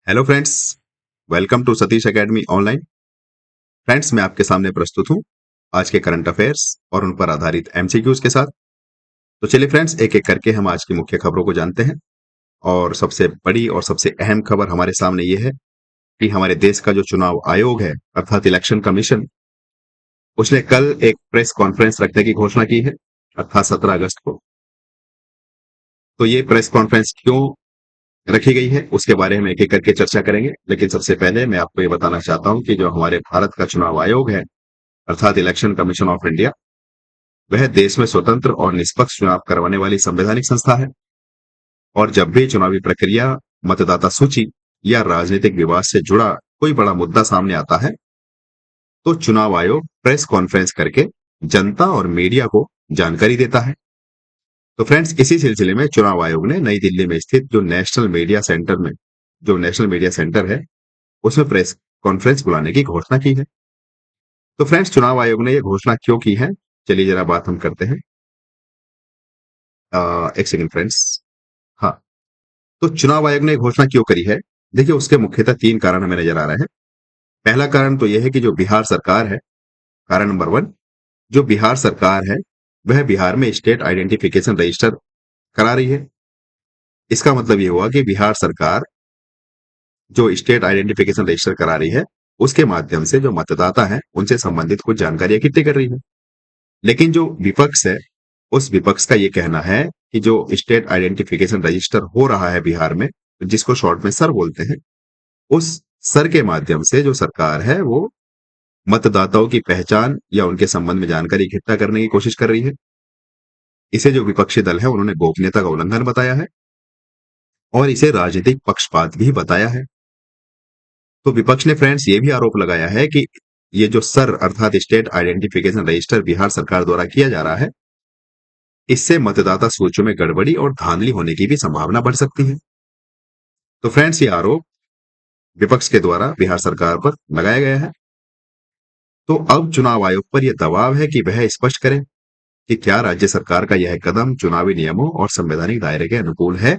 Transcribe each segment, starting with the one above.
Hello friends, welcome to Satish academy online. Friends, मैं आपके सामने प्रस्तुत हूं आज के करंट अफेयर्स और उन पर आधारित एमसीक्यूज के साथ। तो चलिए फ्रेंड्स, एक एक करके हम आज की मुख्य खबरों को जानते हैं। और सबसे बड़ी और सबसे अहम खबर हमारे सामने ये है कि हमारे देश का जो चुनाव आयोग है अर्थात इलेक्शन कमीशन, उसने कल एक प्रेस कॉन्फ्रेंस रखने की घोषणा की है अर्थात 17 अगस्त को। तो ये प्रेस कॉन्फ्रेंस क्यों रखी गई है उसके बारे में एक एक करके चर्चा करेंगे, लेकिन सबसे पहले मैं आपको ये बताना चाहता हूं कि जो हमारे भारत का चुनाव आयोग है अर्थात इलेक्शन कमीशन ऑफ इंडिया, वह देश में स्वतंत्र और निष्पक्ष चुनाव करवाने वाली संवैधानिक संस्था है। और जब भी चुनावी प्रक्रिया, मतदाता सूची या राजनीतिक विवाद से जुड़ा कोई बड़ा मुद्दा सामने आता है तो चुनाव आयोग प्रेस कॉन्फ्रेंस करके जनता और मीडिया को जानकारी देता है। तो फ्रेंड्स, इसी सिलसिले में चुनाव आयोग ने नई दिल्ली में स्थित जो नेशनल मीडिया सेंटर है उसमें प्रेस कॉन्फ्रेंस बुलाने की घोषणा की है। तो फ्रेंड्स, चुनाव आयोग ने यह घोषणा क्यों की है, चलिए जरा बात हम करते हैं। एक सेकंड फ्रेंड्स। हाँ, तो चुनाव आयोग ने घोषणा क्यों करी है? देखिए, उसके मुख्यतः 3 कारण हमें नजर आ रहे हैं। पहला कारण तो यह है कि जो बिहार सरकार है, कारण नंबर 1, जो बिहार सरकार है वह बिहार में स्टेट आइडेंटिफिकेशन रजिस्टर करा रही है। इसका मतलब ये हुआ कि बिहार सरकार जो स्टेट आइडेंटिफिकेशन रजिस्टर करा रही है उसके माध्यम से जो मतदाता है उनसे संबंधित कुछ जानकारी इकट्ठी कर रही है। लेकिन जो विपक्ष है, उस विपक्ष का ये कहना है कि जो स्टेट आइडेंटिफिकेशन रजिस्टर हो रहा है बिहार में, जिसको शॉर्ट में सर बोलते हैं, उस सर के माध्यम से जो सरकार है वो मतदाताओं की पहचान या उनके संबंध में जानकारी इकट्ठा करने की कोशिश कर रही है। इसे जो विपक्षी दल है उन्होंने गोपनीयता का उल्लंघन बताया है और इसे राजनीतिक पक्षपात भी बताया है। तो विपक्ष ने फ्रेंड्स ये भी आरोप लगाया है कि ये जो सर अर्थात स्टेट आइडेंटिफिकेशन रजिस्टर बिहार सरकार द्वारा किया जा रहा है, इससे मतदाता सूचियों में गड़बड़ी और धांधली होने की भी संभावना बढ़ सकती है। तो फ्रेंड्स, ये आरोप विपक्ष के द्वारा बिहार सरकार पर लगाया गया है। तो अब चुनाव आयोग पर यह दबाव है कि वह स्पष्ट करे कि क्या राज्य सरकार का यह कदम चुनावी नियमों और संवैधानिक दायरे के अनुकूल है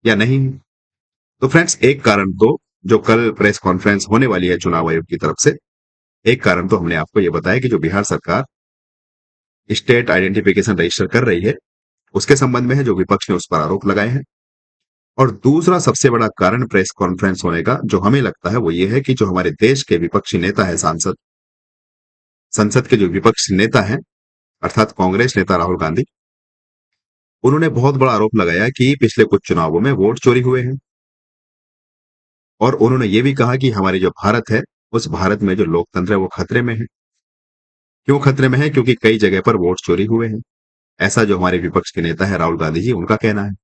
या नहीं। तो फ्रेंड्स, एक कारण तो जो कल प्रेस कॉन्फ्रेंस होने वाली है चुनाव आयोग की तरफ से, एक कारण तो हमने आपको यह बताया कि जो बिहार सरकार स्टेट आइडेंटिफिकेशन रजिस्टर कर रही है उसके संबंध में है, जो विपक्ष ने उस पर आरोप लगाए हैं। और दूसरा सबसे बड़ा कारण प्रेस कॉन्फ्रेंस होने का जो हमें लगता है वो ये है कि जो हमारे देश के विपक्षी नेता है, संसद के जो विपक्षी नेता हैं अर्थात कांग्रेस नेता राहुल गांधी, उन्होंने बहुत बड़ा आरोप लगाया कि पिछले कुछ चुनावों में वोट चोरी हुए हैं। और उन्होंने ये भी कहा कि हमारे जो भारत है उस भारत में जो लोकतंत्र है वो खतरे में है। क्यों खतरे में है? क्योंकि कई जगह पर वोट चोरी हुए हैं। ऐसा जो हमारे विपक्ष के नेता है राहुल गांधी जी, उनका कहना है।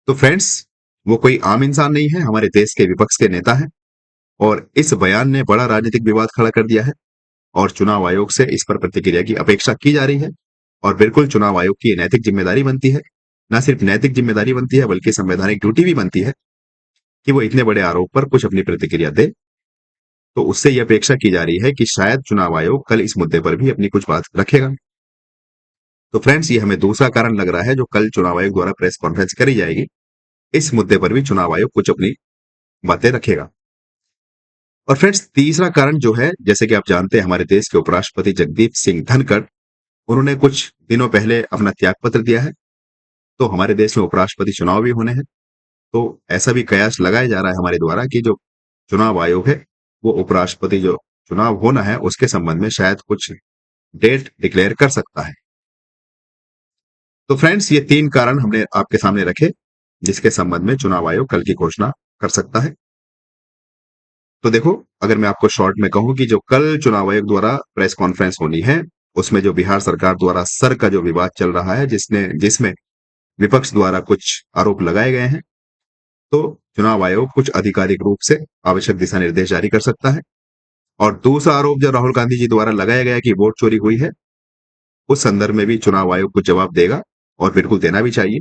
तो फ्रेंड्स, वो कोई आम इंसान नहीं है, हमारे देश के विपक्ष के नेता है। और इस बयान ने बड़ा राजनीतिक विवाद खड़ा कर दिया है और चुनाव आयोग से इस पर प्रतिक्रिया की अपेक्षा की जा रही है। और बिल्कुल चुनाव आयोग की नैतिक जिम्मेदारी बनती है, न सिर्फ नैतिक जिम्मेदारी बनती है बल्कि संवैधानिक ड्यूटी भी बनती है कि वो इतने बड़े आरोप पर कुछ अपनी प्रतिक्रिया दे। तो उससे ये अपेक्षा की जा रही है कि शायद चुनाव आयोग कल इस मुद्दे पर भी अपनी कुछ बात रखेगा। तो फ्रेंड्स, ये हमें दूसरा कारण लग रहा है जो कल चुनाव आयोग द्वारा प्रेस कॉन्फ्रेंस करी जाएगी, इस मुद्दे पर भी चुनाव आयोग कुछ अपनी बातें रखेगा। और फ्रेंड्स, तीसरा कारण जो है, जैसे कि आप जानते हैं हमारे देश के उपराष्ट्रपति जगदीप सिंह धनखड़, उन्होंने कुछ दिनों पहले अपना त्यागपत्र दिया है। तो हमारे देश में उपराष्ट्रपति चुनाव भी होने हैं। तो ऐसा भी कयास लगाया जा रहा है हमारे द्वारा कि जो चुनाव आयोग है वो उपराष्ट्रपति जो चुनाव होना है उसके संबंध में शायद कुछ डेट डिक्लेयर कर सकता है। तो फ्रेंड्स, ये 3 कारण हमने आपके सामने रखे जिसके संबंध में चुनाव आयोग कल की घोषणा कर सकता है। तो देखो, अगर मैं आपको शॉर्ट में कहूं कि जो कल चुनाव आयोग द्वारा प्रेस कॉन्फ्रेंस होनी है उसमें जो बिहार सरकार द्वारा सर का जो विवाद चल रहा है, जिसमें विपक्ष द्वारा कुछ आरोप लगाए गए हैं, तो चुनाव आयोग कुछ आधिकारिक रूप से आवश्यक दिशा निर्देश जारी कर सकता है। और दूसरा आरोप जो राहुल गांधी जी द्वारा लगाया गया कि वोट चोरी हुई है, उस संदर्भ में भी चुनाव आयोग कुछ जवाब देगा और बिल्कुल देना भी चाहिए।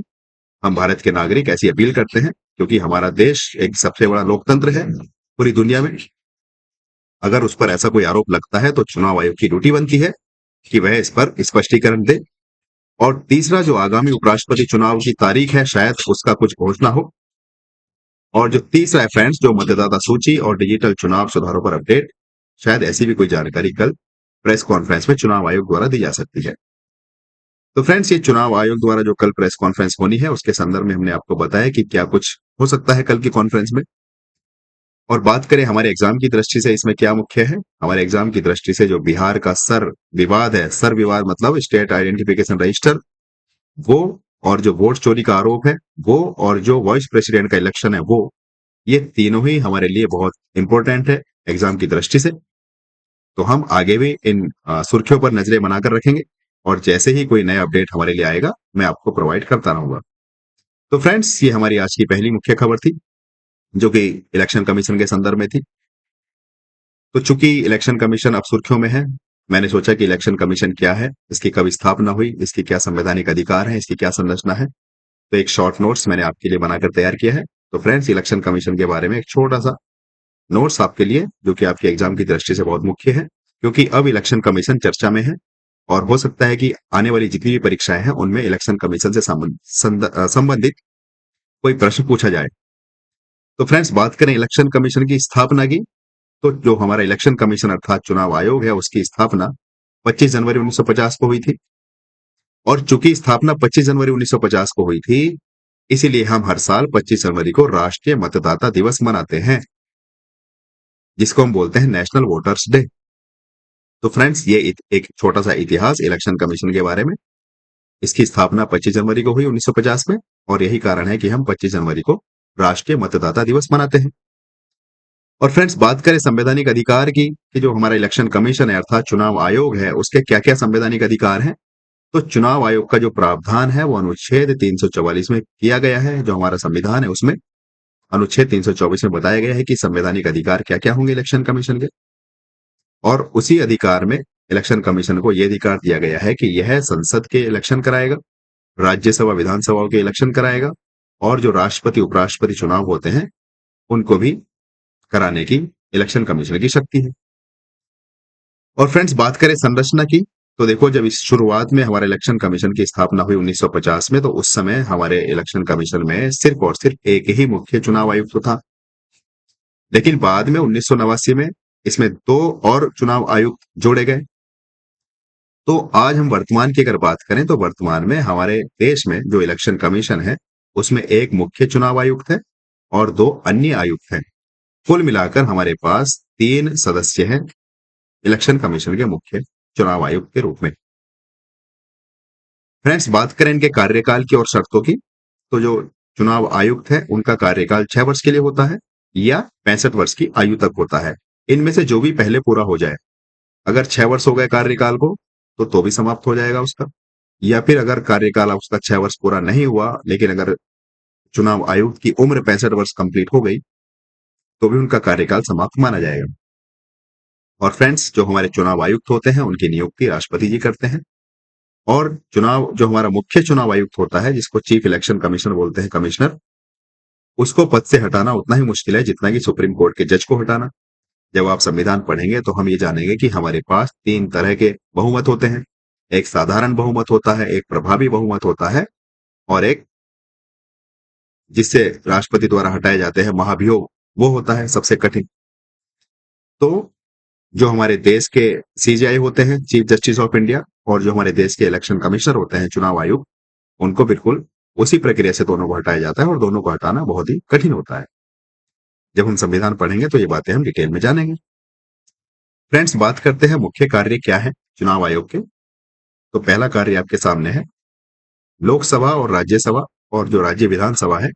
हम भारत के नागरिक ऐसी अपील करते हैं क्योंकि हमारा देश एक सबसे बड़ा लोकतंत्र है पूरी दुनिया में। अगर उस पर ऐसा कोई आरोप लगता है तो चुनाव आयोग की ड्यूटी बनती है कि वह इस पर स्पष्टीकरण दे। और तीसरा, जो आगामी उपराष्ट्रपति चुनाव की तारीख है शायद उसका कुछ घोषणा हो। और जो तीसरा है फ्रेंड्स, जो मतदाता सूची और डिजिटल चुनाव सुधारों पर अपडेट, शायद ऐसी भी कोई जानकारी कल प्रेस कॉन्फ्रेंस में चुनाव आयोग द्वारा दी जा सकती है। तो फ्रेंड्स, ये चुनाव आयोग द्वारा जो कल प्रेस कॉन्फ्रेंस होनी है उसके संदर्भ में हमने आपको बताया कि क्या कुछ हो सकता है कल की कॉन्फ्रेंस में। और बात करें हमारे एग्जाम की दृष्टि से इसमें क्या मुख्य है, हमारे एग्जाम की दृष्टि से जो बिहार का सर विवाद है, सर विवाद मतलब स्टेट आइडेंटिफिकेशन रजिस्टर, वो, और जो वोट चोरी का आरोप है वो, और जो वाइस प्रेसिडेंट का इलेक्शन है वो, ये तीनों ही हमारे लिए बहुत इंपॉर्टेंट है एग्जाम की दृष्टि से। तो हम आगे भी इन सुर्खियों पर नजरें बनाकर रखेंगे, और जैसे ही कोई नया अपडेट हमारे लिए आएगा मैं आपको प्रोवाइड करता रहूंगा। तो फ्रेंड्स, ये हमारी आज की पहली मुख्य खबर थी जो कि इलेक्शन कमीशन के संदर्भ में थी। तो चूंकि इलेक्शन कमीशन अब सुर्खियों में है, मैंने सोचा कि इलेक्शन कमीशन क्या है, इसकी कब स्थापना हुई, इसकी क्या संवैधानिक अधिकार है, इसकी क्या संरचना है, तो एक शॉर्ट नोट्स मैंने आपके लिए बनाकर तैयार किया है। तो फ्रेंड्स, इलेक्शन कमीशन के बारे में एक छोटा सा नोट्स आपके लिए, जो कि आपके एग्जाम की दृष्टि से बहुत मुख्य है, क्योंकि अब इलेक्शन कमीशन चर्चा में है, और हो सकता है कि आने वाली जितनी भी परीक्षाएं हैं उनमें इलेक्शन कमीशन से संबंधित कोई प्रश्न पूछा जाए। तो फ्रेंड्स, बात करें इलेक्शन कमीशन की स्थापना की, तो जो हमारा इलेक्शन कमीशन अर्थात चुनाव आयोग है उसकी स्थापना 25 जनवरी 1950 को हुई थी। और चूंकि स्थापना 25 जनवरी 1950 को हुई थी, इसीलिए हम हर साल 25 जनवरी को राष्ट्रीय मतदाता दिवस मनाते हैं, जिसको हम बोलते हैं नेशनल वोटर्स डे। तो फ्रेंड्स, ये एक छोटा सा इतिहास इलेक्शन कमीशन के बारे में। इसकी स्थापना 25 जनवरी को हुई 1950 में, और यही कारण है कि हम 25 जनवरी को राष्ट्रीय मतदाता दिवस मनाते हैं। और फ्रेंड्स, बात करें संवैधानिक अधिकार की, कि जो हमारा इलेक्शन कमीशन है अर्थात चुनाव आयोग है उसके क्या क्या संवैधानिक अधिकार हैं, तो चुनाव आयोग का जो प्रावधान है वो अनुच्छेद 344 में किया गया है, जो हमारा संविधान है उसमें अनुच्छेद 324 में बताया गया है कि संवैधानिक अधिकार क्या क्या होंगे इलेक्शन कमीशन के। और उसी अधिकार में इलेक्शन कमीशन को यह अधिकार दिया गया है कि यह संसद के इलेक्शन कराएगा, राज्यसभा विधानसभाओं के इलेक्शन कराएगा, और जो राष्ट्रपति उपराष्ट्रपति चुनाव होते हैं उनको भी कराने की इलेक्शन कमीशन की शक्ति है। और फ्रेंड्स, बात करें संरचना की, तो देखो, जब इस शुरुआत में हमारे इलेक्शन कमीशन की स्थापना हुई 1950 में, तो उस समय हमारे इलेक्शन कमीशन में सिर्फ और सिर्फ एक ही मुख्य चुनाव आयुक्त था। लेकिन बाद में 1989 में इसमें दो और चुनाव आयुक्त जोड़े गए। तो आज हम वर्तमान की अगर बात करें, तो वर्तमान में हमारे देश में जो इलेक्शन कमीशन है उसमें एक मुख्य चुनाव आयुक्त है और दो अन्य आयुक्त हैं। कुल मिलाकर हमारे पास तीन सदस्य हैं इलेक्शन कमीशन के मुख्य चुनाव आयुक्त के रूप में। फ्रेंड्स, बात करें इनके कार्यकाल की और शर्तों की, तो जो चुनाव आयुक्त है उनका कार्यकाल 6 वर्ष के लिए होता है, या 65 वर्ष की आयु तक होता है। इनमें से जो भी पहले पूरा हो जाए, अगर 6 वर्ष हो गए कार्यकाल को तो भी समाप्त हो जाएगा उसका। या फिर अगर कार्यकाल उसका 6 वर्ष पूरा नहीं हुआ, लेकिन अगर चुनाव आयुक्त की उम्र 65 वर्ष कंप्लीट हो गई, तो भी उनका कार्यकाल समाप्त माना जाएगा। और फ्रेंड्स, जो हमारे चुनाव आयुक्त होते हैं उनकी नियुक्ति राष्ट्रपति जी करते हैं। और चुनाव जो हमारा मुख्य चुनाव आयुक्त होता है, जिसको चीफ इलेक्शन कमिश्नर बोलते हैं, कमिश्नर, उसको पद से हटाना उतना ही मुश्किल है जितना कि सुप्रीम कोर्ट के जज को हटाना। जब आप संविधान पढ़ेंगे तो हम ये जानेंगे कि हमारे पास तीन तरह के बहुमत होते हैं। एक साधारण बहुमत होता है, एक प्रभावी बहुमत होता है, और एक जिससे राष्ट्रपति द्वारा हटाए जाते हैं महाभियोग, वो होता है सबसे कठिन। तो जो हमारे देश के सीजीआई होते हैं, चीफ जस्टिस ऑफ इंडिया, और जो हमारे देश के इलेक्शन कमिश्नर होते हैं, चुनाव आयोग, उनको बिल्कुल उसी प्रक्रिया से दोनों को हटाया जाता है, और दोनों को हटाना बहुत ही कठिन होता है। जब हम संविधान पढ़ेंगे तो ये बातें हम डिटेल में जानेंगे। फ्रेंड्स, बात करते हैं मुख्य कार्य क्या है चुनाव आयोग के। तो पहला कार्य आपके सामने है, लोकसभा और राज्यसभा और जो राज्य विधानसभा है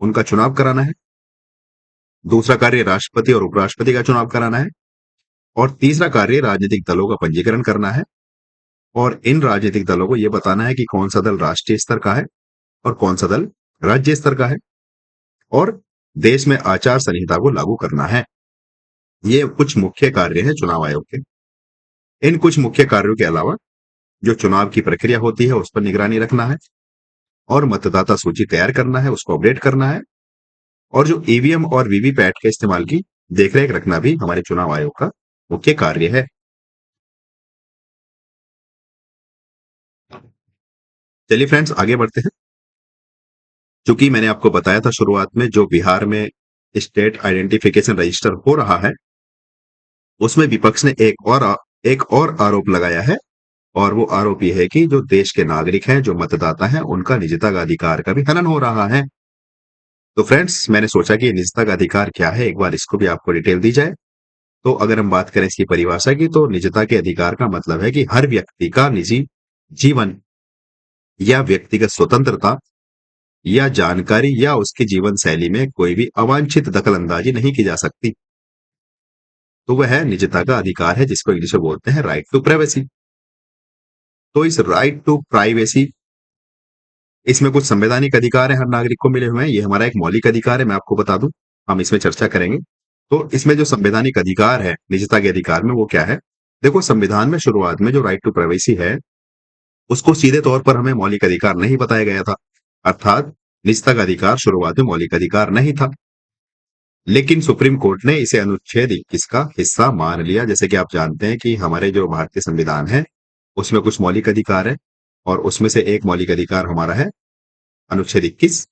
उनका चुनाव कराना है। दूसरा कार्य राष्ट्रपति और उपराष्ट्रपति का चुनाव कराना है। और तीसरा कार्य राजनीतिक दलों का पंजीकरण करना है, और इन राजनीतिक दलों को यह बताना है कि कौन सा दल राष्ट्रीय स्तर का है और कौन सा दल राज्य स्तर का है, और देश में आचार संहिता को लागू करना है। ये कुछ मुख्य कार्य हैं चुनाव आयोग के। इन कुछ मुख्य कार्यों के अलावा जो चुनाव की प्रक्रिया होती है उस पर निगरानी रखना है, और मतदाता सूची तैयार करना है, उसको अपडेट करना है, और जो ईवीएम और वीवीपैट के इस्तेमाल की देखरेख रखना भी हमारे चुनाव आयोग का मुख्य कार्य है। चलिए फ्रेंड्स, आगे बढ़ते हैं। चूंकि मैंने आपको बताया था शुरुआत में, जो बिहार में स्टेट आइडेंटिफिकेशन रजिस्टर हो रहा है, उसमें विपक्ष ने एक और आरोप लगाया है। और वो आरोप ये है कि जो देश के नागरिक हैं, जो मतदाता हैं, उनका निजता का अधिकार का भी हनन हो रहा है। तो फ्रेंड्स, मैंने सोचा कि ये निजता का अधिकार क्या है, एक बार इसको भी आपको डिटेल दी जाए। तो अगर हम बात करें इसकी परिभाषा की, तो निजता के अधिकार का मतलब है कि हर व्यक्ति का निजी जीवन या व्यक्तिगत स्वतंत्रता या जानकारी या उसकी जीवन शैली में कोई भी अवांछित दखलंदाजी नहीं की जा सकती। तो वह निजता का अधिकार है, जिसको इंग्लिश में बोलते हैं राइट टू प्राइवेसी। तो इस राइट टू प्राइवेसी, इसमें कुछ संवैधानिक अधिकार है हर नागरिक को मिले हुए हैं। ये हमारा एक मौलिक अधिकार है, मैं आपको बता दूं, हम इसमें चर्चा करेंगे। तो इसमें जो संवैधानिक अधिकार है निजता के अधिकार में, वो क्या है? देखो, संविधान में शुरुआत में जो राइट टू प्राइवेसी है, उसको सीधे तौर पर हमें मौलिक अधिकार नहीं बताया गया था। अर्थात निजता का अधिकार शुरुआत में मौलिक अधिकार नहीं था। लेकिन सुप्रीम कोर्ट ने इसे अनुच्छेद 21 का हिस्सा मान लिया। जैसे कि आप जानते हैं कि हमारे जो भारतीय संविधान है, उसमें कुछ मौलिक अधिकार है, और उसमें से एक मौलिक अधिकार हमारा है अनुच्छेद 21।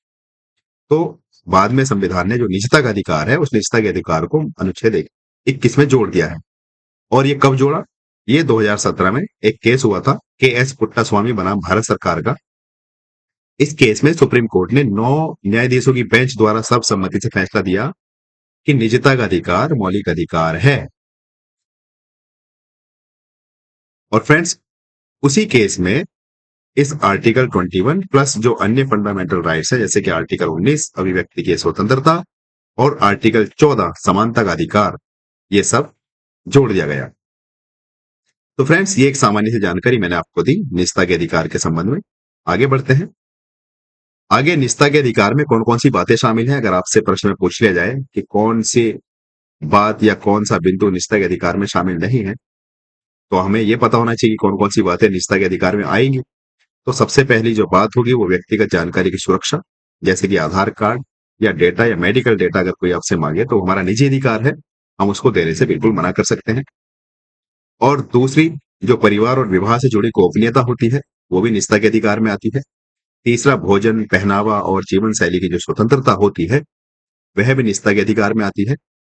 तो बाद में संविधान ने जो निजता का अधिकार है, उस निजता के अधिकार को अनुच्छेद 21 में जोड़ दिया है। और ये कब जोड़ा? ये 2017 में एक केस हुआ था, के एस पुट्टास्वामी बनाम भारत सरकार का। इस केस में सुप्रीम कोर्ट ने 9 न्यायाधीशों की बेंच द्वारा सर्वसम्मति से फैसला दिया कि निजता का अधिकार मौलिक अधिकार है। और फ्रेंड्स, उसी केस में इस आर्टिकल 21 प्लस जो अन्य फंडामेंटल राइट्स है, जैसे कि आर्टिकल 19 अभिव्यक्ति की स्वतंत्रता और आर्टिकल 14 समानता का अधिकार, ये सब जोड़ दिया गया। तो फ्रेंड्स, ये एक सामान्य सी जानकारी मैंने आपको दी निजता के अधिकार के संबंध में। आगे बढ़ते हैं। आगे निजता के अधिकार में कौन कौन सी बातें शामिल हैं, अगर आपसे प्रश्न में पूछ लिया जाए कि कौन सी बात या कौन सा बिंदु निजता के अधिकार में शामिल नहीं है, तो हमें यह पता होना चाहिए कि कौन कौन सी बातें निजता के अधिकार में आएंगी। तो सबसे पहली जो बात होगी, वो व्यक्तिगत जानकारी की सुरक्षा। जैसे कि आधार कार्ड या डेटा या मेडिकल डेटा अगर कोई आपसे मांगे, तो हमारा निजी अधिकार है, हम उसको देने से बिल्कुल मना कर सकते हैं। और दूसरी, जो परिवार और विवाह से जुड़ी गोपनीयता होती है, वो भी निजता के अधिकार में आती है। तीसरा, भोजन, पहनावा और जीवन शैली की जो स्वतंत्रता होती है, वह भी निजता के अधिकार में आती है।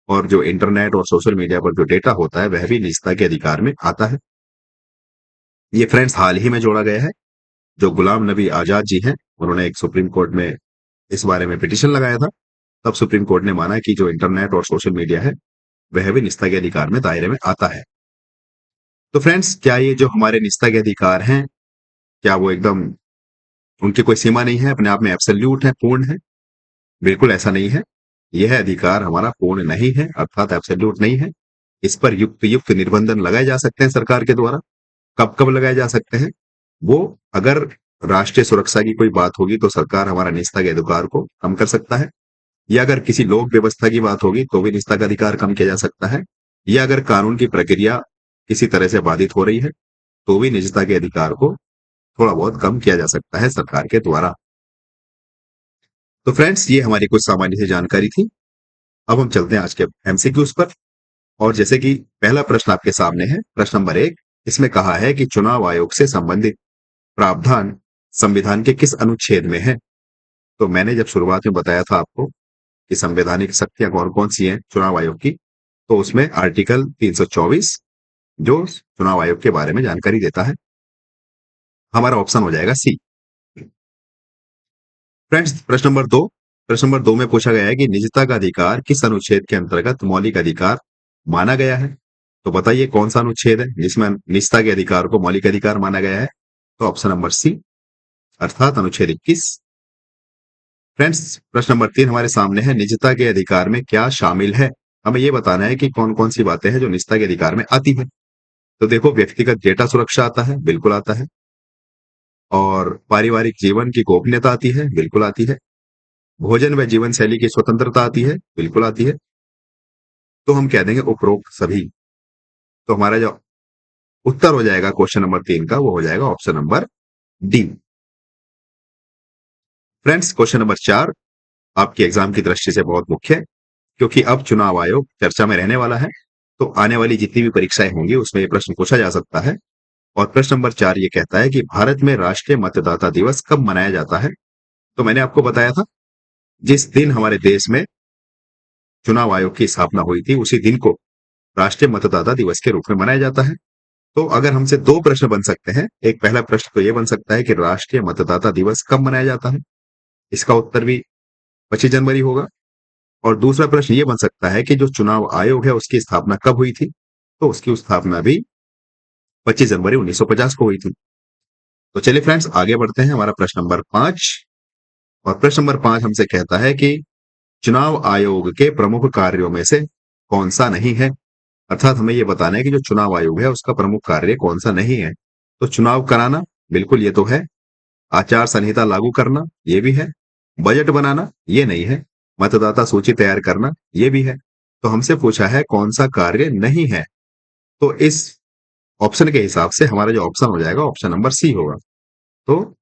और जो इंटरनेट और सोशल मीडिया पर जो डेटा होता है, वह भी निजता के अधिकार में आता है। ये फ्रेंड्स हाल ही में जोड़ा गया है। जो गुलाम नबी आजाद जी हैं, उन्होंने एक सुप्रीम कोर्ट में इस बारे में पिटीशन लगाया था। तब सुप्रीम कोर्ट ने माना कि जो इंटरनेट और सोशल मीडिया है, वह भी निजता के अधिकार में दायरे में आता है। तो फ्रेंड्स, क्या ये जो हमारे निजता के अधिकार हैं, क्या वो एकदम, उनकी कोई सीमा नहीं है, अपने आप में एब्सोल्यूट है, पूर्ण है? बिल्कुल ऐसा नहीं है। यह अधिकार हमारा पूर्ण नहीं है, अर्थात एब्सोल्यूट नहीं है। इस पर युक्त युक्त निर्बंधन लगाए जा सकते हैं सरकार के द्वारा। कब कब लगाए जा सकते हैं? वो, अगर राष्ट्रीय सुरक्षा की कोई बात होगी, तो सरकार हमारा निजता के अधिकार को कम कर सकता है। या अगर किसी लोक व्यवस्था की बात होगी, तो भी निजता का अधिकार कम किया जा सकता है। या अगर कानून की प्रक्रिया किसी तरह से बाधित हो रही है, तो भी निजता के अधिकार को थोड़ा बहुत कम किया जा सकता है सरकार के द्वारा। तो फ्रेंड्स, ये हमारी कुछ सामान्य सी जानकारी थी। अब हम चलते हैं आज के एमसीक्यूज पर। और जैसे कि पहला प्रश्न आपके सामने है, प्रश्न नंबर 1, इसमें कहा है कि चुनाव आयोग से संबंधित प्रावधान संविधान के किस अनुच्छेद में है? तो मैंने जब शुरुआत में बताया था आपको कि संवैधानिक शक्तियां कौन कौन सी हैं चुनाव आयोग की, तो उसमें आर्टिकल 324 जो चुनाव आयोग के बारे में जानकारी देता है। हमारा ऑप्शन हो जाएगा सी। फ्रेंड्स, प्रश्न नंबर 2 में पूछा गया है कि निजता का अधिकार किस अनुच्छेद के अंतर्गत मौलिक अधिकार माना गया है? तो बताइए कौन सा अनुच्छेद है जिसमें निजता के अधिकार को मौलिक अधिकार माना गया है? तो ऑप्शन नंबर सी, अर्थात अनुच्छेद 21। फ्रेंड्स, प्रश्न नंबर 3 हमारे सामने है, निजता के अधिकार में क्या शामिल है? हमें यह बताना है कि कौन कौन सी बातें हैं जो निजता के अधिकार में आती है। तो देखो, व्यक्तिगत डेटा सुरक्षा आता है, बिल्कुल आता है। और पारिवारिक जीवन की गोपनीयता आती है, बिल्कुल आती है। भोजन व जीवन शैली की स्वतंत्रता आती है, बिल्कुल आती है। तो हम कह देंगे उपरोक्त सभी। तो हमारा जो उत्तर हो जाएगा क्वेश्चन नंबर 3 का, वो हो जाएगा option number D. Friends, question number 4 आपकी एग्जाम की दृष्टि से बहुत मुख्य है, क्योंकि अब चुनाव आयोग चर्चा में रहने वाला है। तो आने वाली जितनी भी परीक्षाएं होंगी, उसमें ये प्रश्न पूछा जा सकता है। और प्रश्न नंबर 4 ये कहता है कि भारत में राष्ट्रीय मतदाता दिवस कब मनाया जाता है? तो मैंने आपको बताया था, जिस दिन हमारे देश में चुनाव आयोग की स्थापना हुई थी, उसी दिन को राष्ट्रीय मतदाता दिवस के रूप में मनाया जाता है। तो अगर हमसे 2 प्रश्न बन सकते हैं, एक पहला प्रश्न तो ये बन सकता है कि राष्ट्रीय मतदाता दिवस कब मनाया जाता है? इसका उत्तर भी 25 जनवरी होगा। और दूसरा प्रश्न ये बन सकता है कि जो चुनाव आयोग है, उसकी स्थापना कब हुई थी? तो उसकी स्थापना भी 25 जनवरी 1950 को हुई थी। तो चलिए फ्रेंड्स, आगे बढ़ते हैं। हमारा प्रश्न नंबर 5, और प्रश्न नंबर 5 हमसे कहता है कि चुनाव आयोग के प्रमुख कार्यों में से कौन-सा नहीं है? अर्थात हमें ये बताना है कि जो चुनाव आयोग है, उसका प्रमुख कार्य कौन-सा नहीं है? तो चुनाव कराना, बिल्कुल ये तो है। आचार संहिता लागू करना, ये भी है। बजट बनाना, ये नहीं है। मतदाता सूची तैयार करना, ये भी है। तो हमसे पूछा है कौन-सा कार्य नहीं है? तो इस ऑप्शन के हिसाब से हमारा जो ऑप्शन हो जाएगा, ऑप्शन नंबर सी होगा। तो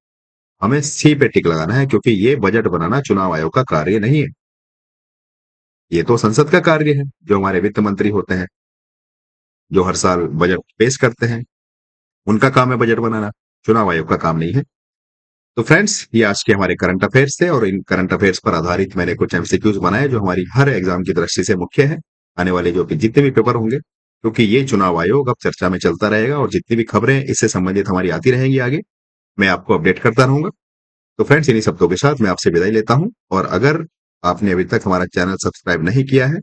हमें सी पे टिक लगाना है, क्योंकि ये बजट बनाना चुनाव आयोग का कार्य नहीं है। ये तो संसद का कार्य है, जो हमारे वित्त मंत्री होते हैं, जो हर साल बजट पेश करते हैं। उनका काम है बजट बनाना, चुनाव आयोग का काम नहीं है। तो फ्रेंड्स, ये आज के हमारे करंट अफेयर्स थे, और इन करंट अफेयर्स पर आधारित मैंने कुछ एमसीक्यूज बनाए, जो हमारी हर एग्जाम की दृष्टि से मुख्य है। आने वाले जो कि जितने भी पेपर होंगे, क्योंकि ये चुनाव आयोग अब चर्चा में चलता रहेगा, और जितनी भी खबरें इससे संबंधित हमारी आती रहेंगी आगे, मैं आपको अपडेट करता रहूंगा। तो फ्रेंड्स, इन्हीं शब्दों के साथ मैं आपसे विदाई लेता हूं, और अगर आपने अभी तक हमारा चैनल सब्सक्राइब नहीं किया है,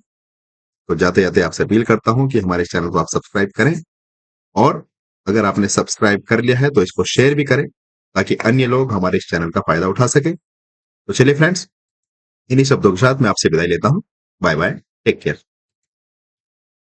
तो जाते जाते आपसे अपील करता हूं कि हमारे चैनल को आप सब्सक्राइब करें, और अगर आपने सब्सक्राइब कर लिया है तो इसको शेयर भी करें, ताकि अन्य लोग हमारे इस चैनल का फायदा उठा सकें। तो चलिए फ्रेंड्स, इन्हीं शब्दों के साथ मैं आपसे विदाई लेता हूं। Bye bye, take care.